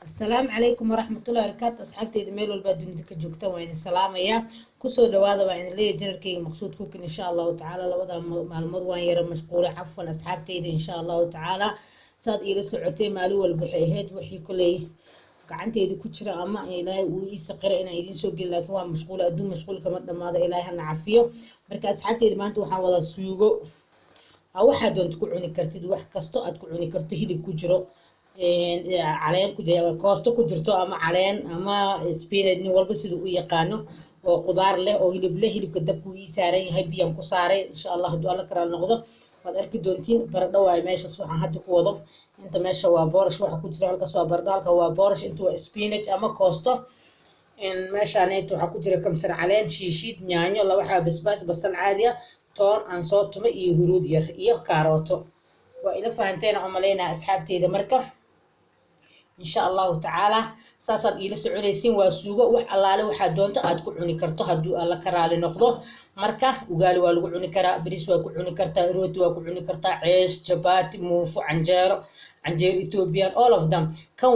السلام عليكم ورحمة الله وبركاته. أصحابتي إيميل والبادون ديك جوكتا وين السلام يا كسر دوادا وين اللي جركي مقصود كوكن إن شاء الله تعالى لوضع معلومات وين يرى مشغولة عفوا أصحابتي إن شاء الله تعالى صاد إلى سعتي مالو والبحيهات وحي كلي gacanteyda ku jira ama ilaahay uu ii saqiro inaan idin soo gelin laakiin waa mashquul adduun mashquul kama dhamaado ilaahay hana cafiyo marka asxaabteyda maanta waxaan wada suugo waxaad doonto ku cuni kartid wax kasto aad ku cuni karto hilib ku jiro caleen ku jira koosto ku jirto ama caleen ama spinach nin walba siduu u yaqaano oo qudaar leh oo hilib leh hilibka dabku ii saaran yahay biyaan ku saaray insha Allah hadduu alla karaal noqdo waad arki doontiin baradho waay meeshaas waxaan hadda ku wado inta meesha waa boorash waxa ku jira halkaas waa baradho halka waa boorash inta waa spinach ama koosto meeshaan inta waxa ku jira kamsar caleen shiishid yaanyo laba xabo basbaas basal caadi ah toon aan soo tumay iyo huruud yar iyo kaarooto waa ila fahanteen oo maleynaa asxaabteyda marka إن شاء الله تعالى ساسد إلى سعوديين وسوق وحلال وحدونت أدكو عني كرتو هدو الله كرالي نقضه مركه وقال والو عني كرا بريس وكو عني كرتا روت وكو عني كرتا عيش جبات موف عنجر إثيوبيان all of them كان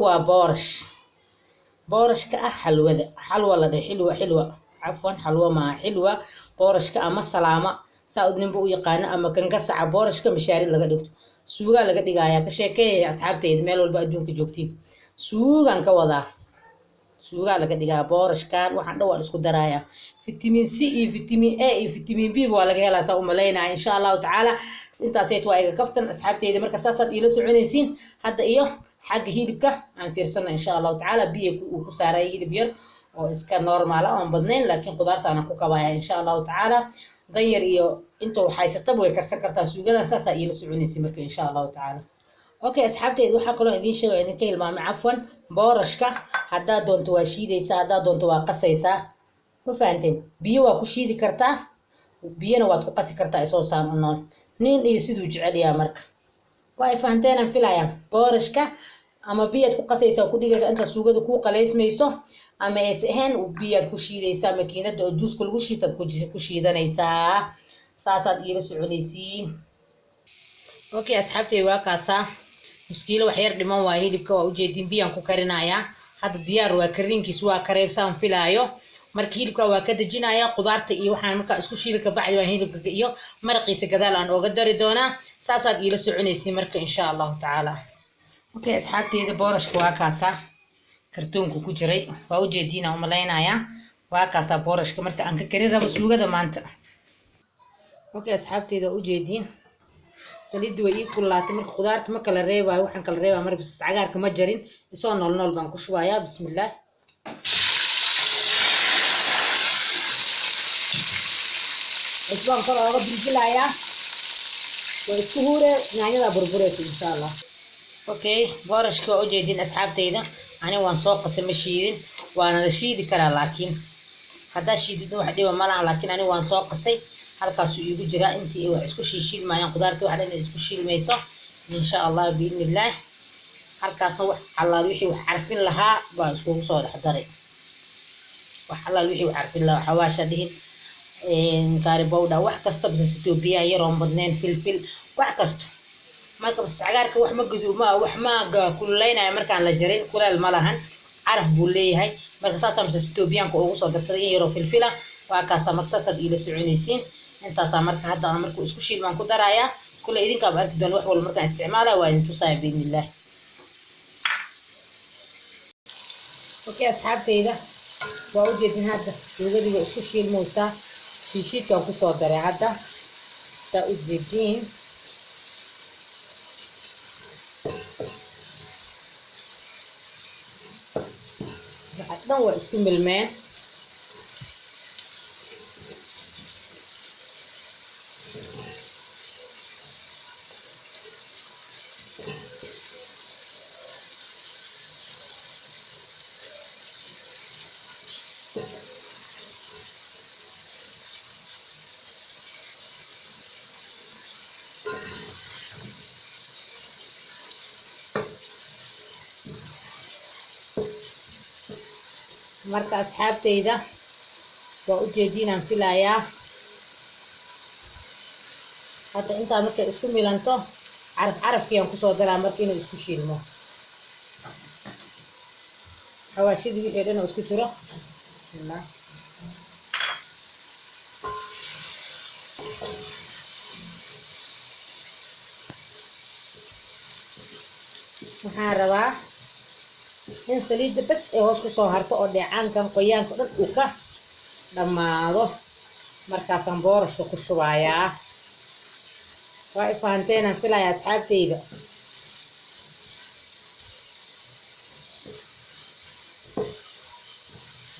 بورش كأحلوة ذا حلوة لدي حلوة عفوا حلوة ما حلوة بورش كأما سلامة سعود نبو يقانا أما كان قصع بورش كمشاري لغا دكتو سوغا لغا ديغايا كشيكي أصحابتي ميل والبا أدونك جوكتين suugan ka wadaa suuga laga dhigaa boorashkan waxaan dhawaan isku daraaya vitamin C iyo vitamin A iyo vitamin B waa laga helaa saa u maleynaa insha Allah taala intaas ay iga kaftan asxaabteyda marka saasaad ila soconaysiin hadda iyo xagga hilibka aan fiirsana insha Allah taala biyo ku saaray hilib yar oo iska normal ah oo badnayn laakiin qudaarta aan ku kabaaya insha Allah taala danyar iyo inta waxay satab way karsan kartaa suugadan saasaa ila soconaysiin marka insha Allah taala اوكي اصحابتي waxaa kaloo idin sheegay in ka ilmaamay afwan boorashka hadaa doonto waa shiidaysaa hadaa doonto waa qasaysaa ma fahanteen biyo waa ku shiidi kartaa biyana waad ku qasi kartaa isoo saan u nool nin iyo siduu jecel yahay marka way fahanteen aan filaya boorashka ama biyo ku qasaysaa ku dhigaysaa inta suugada ku qaleysmayso ama ahaan biyo ku shiidaysaa makiinada oo juuska lagu shiitad ku shiidanaysaa saasaad ila soconaysiin اوكي اصحابتي waa kaasa muskiilo wax yar dhiman waa hilibka waa u jeedin biyaan ku karinaaya hadda diyaar waa karinkiis waa kareebsaan filaayo marka hilibka waa ka dajinaaya qudaarta iyo waxaan marka isku shiili ka bacdi waa hilibka iyo maraqiisa gadaal aan uga dari doonaa saasaad ila soconaysiin marka insha Allah taala okay asxaabteyda boorashka waa kaasa kartoonku ku jiray waa u jeedina u maleynaya waa kaasa boorashka marka aan ka karin rabo suugada maanta okay asxaabteyda u jeedin سليد ويكون لاتمر خضارت ما كلا ريبا وحن كلا ريبا مر بس عقار كما جرين يسون نول بانكو شوية بسم الله اسبان كلا أغا بالجلايا واسكهورة يعني لا بربورة إن شاء الله أوكي بارش كو أجيدين أصحاب تيدا أنا وان سوق سمشيدين وانا رشيدي كلا لكن هذا شيدين واحد يوم ملع لكن أنا وان سوق سي halkaas uu igu jira intii wax isku shiishiil maayaan qudaarta waxa dhan isku shiilmayso insha Allah biidnillah halkaasna wax Allah wixii wax arfin lahaa baa isku soo dhaxdaray wax Allah wixii wax arfin lahaa xawaasha dhihin kaari bawda wax kasta bas Itoobiya yaroon badneen filfil wax kasta marka bas cagaarka wax ma guduuma wax ma kulleynaa markaan la jarin kuleel ma lahan araf buu leeyahay marka saasam Itoobiyaanka ugu soo darsaday yaro filfila waa kaasa markaasad ila soconaysiin انت سامرك هذا امرك اسكو شيل مان كدرايا كل ايدين كاب ارك دون wax wal marka isticmaala waa intu saabin illah okay asxaabteyda waa u jeedin hadda suugadiga isku shiil moosa shiishidka ku soo daray hadda ta u jeedin hadda waa isku milmeen marka asxaabteyda waa u jeedinaan filayaa hadda inta marka isku milanto carafkiyaan ku soo daraa marka inuu isku shiilmo حواشيدي wixii dhan oo isku jiro bismillah waxaan rabaa in saliidda bas ee hoos ku soo harto oo dheecaankan qoyaanka dhan uu ka dhamaado markaasaan boorashka ku shubayaa waa fahanteen aan filayaa asxaabtayda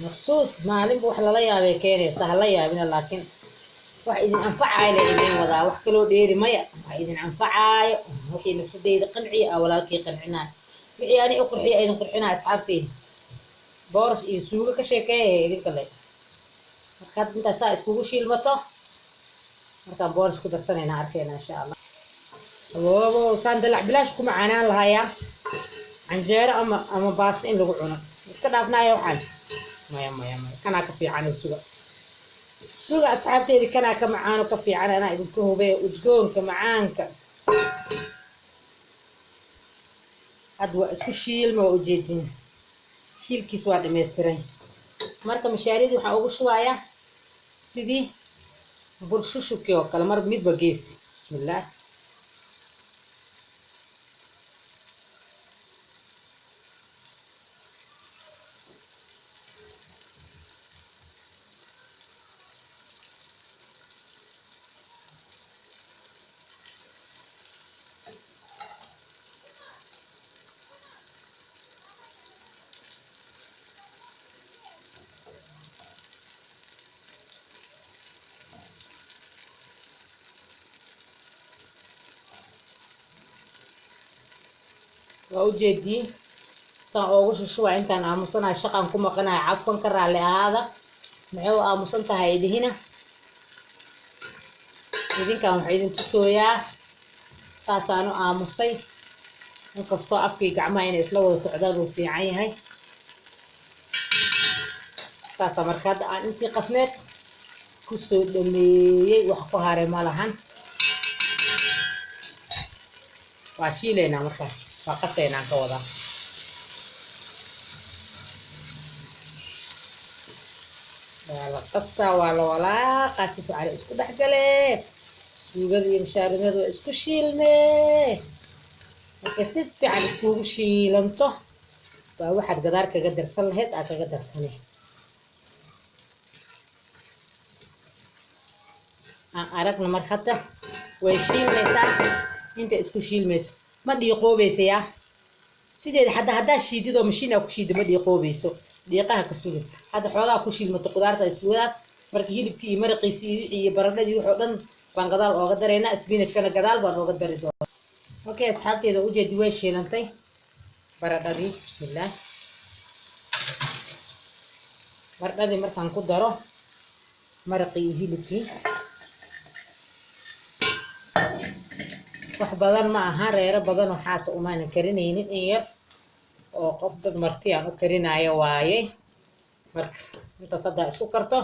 maqsuud maalinba wax lala yaabay keenaysa hala yaabina laakiin wax idin anfacaayo idin wadaa wax kaloo dheeri maya wax idin anfacaayo wixii nafsadeyda qanciya ah walaalkii qancinaa wixii ani u qurxiyo idin qurxinaa asxaabteyda boorash iyo suugo ka sheekeeya idin kale markaad intaas saa iskugu shiilmato markaan boorash ku darsanayna arkayna insha allah wabo saan dalac bilaash kuma caanaan lahayaa canjeero ama baasta in lagu cuno iska dhaafnaayo waxaan maya kanaa ka fiican suga asxaabteyda kanaa ka macaano ka fiican anaa idinku hubee udgoonka macaanka had waa isku shiilma waa ujeedin shiilkiis waa dhammaystiran marka mashaaridii waxaan ugu shubayaa sidii burshushubkii oo kale mar midba gees bismillah وأوجدي أوغش شو أنت أنا مصنع شقة كم قناة عفوا كرر على هذا معه مصنع هيدي هنا إذن كانوا حيدين تسويا تاسانو مصي نقصتو أفكي جمعين إسلوه سعدان وفي عين هاي تاسا مركاد أنت قفنت كسو دمي وحكو هاري مالهن واشيلينا مركاد فقطينا كودا ولا قطة ولا قاسف على اسكو دحقله سوغدي مشاردو اسكو شيلمه كسف على اسكو شيلنته با واحد قدار كقدرسن لهيد ا كقدرسنه aragna marxata way shiilmaysaa inta isku shiilmayso ma dhiiqoobaysaa sideed hadda shiidido mashiina ku shiido ma dhiiqoobayso dhiiqaha ka sugan hadda xoogaa ku shiilmato qudaarta isugaas markii hilibkii iyo maraqiisii iyo baradhadii wuxuu dhan baan gadaal ooga dareena spinachkana gadaal baan ooga dari doonaa okay asxaabteeda u jeedi way shiilantay baradhadii bismillah baradhadii markaan ku daro maraqii iyo hilibkii wax badan ma aha reero badan oo xaas uma aan karinaynin in yar oo qof dad marti aan u karinayo waaye marka inta sadda isku karto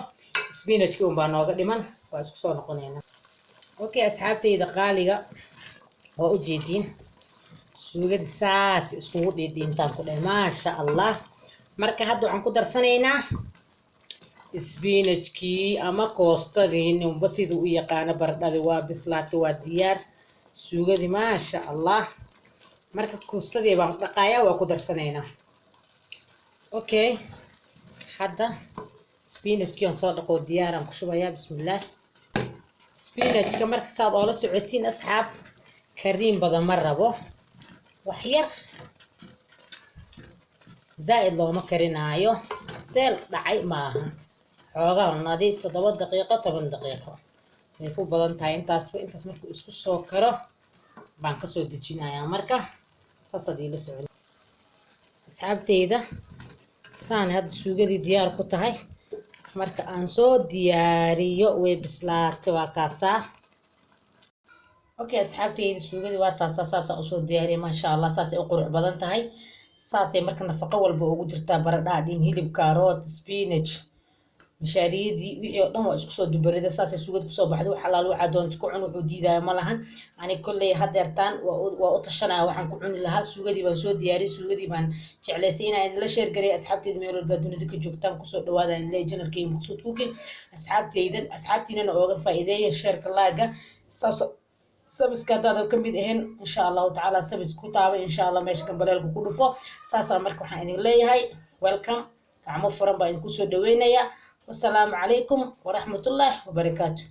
spinachki baa nooga dhiman waa isku soo noqonayna okay asxaabteyda qaaliga oo u jeedin suugada saas isku dhidintaan ku dhahay ma sha Allah marka hadda waxaan ku darsanaynaa spinachki ama koostadii ninba sidoo u yaqaan baradhada waa bislaatay waa diyaar suugadi ma sha Allah marka koostadii baan dhaqayaa waa ku darsanaynaa okay hadda spinachki aan soo dhaqo diyaar aan ku shubayaa bismillah spinachka marka saad oo la socotiin asxaab kariim badan ma rabo wax yar زائد لو ما كرينايو سيل دعي maaha xoogaa nadiif 7 daqiiqo 10 daqiiqo way ku badan tahay intaas markuu isku soo karo baan ka soo dejinayaa marka sasadii la socon asxaabteyda saan hadda suugadii diyaar ku tahay marka aan soo diyaariyo way bislaatay waa kaasa okay asxaabteyda suugadii waa taasa u soo diyaariyay ma sha Allah saas ay u qurux badan tahay saasay marka nafaqo walba ugu jirtaa baradhada hilib karoot spinach مشاريدي وحي دم waa isku soo dubarida saasay suugad ku soo baxdo xalaal waxa doonto ku cun wuxuu diidaa ma lahan ani kulay hadeertaan waa u tashanaa waxaan ku cuni lahaa suugadii baan soo diyaariyay suugadii baan jeclaystay inaan la share gareey asxaabteed meel walba dunida ka joogtaan ku soo dhawaada in lay janarkay maqsuud cooking asxaabtiina ooga faa'iideeyo shareka laaga sabska dad ka mid ahayn insha Allah ta'ala sabis ku taaba insha Allah meesha kan baleelku ku dhufo saasa marka waxaan idin leeyahay welcome gacmo furan baan idinku soo dhaweynaya والسلام عليكم ورحمة الله وبركاته.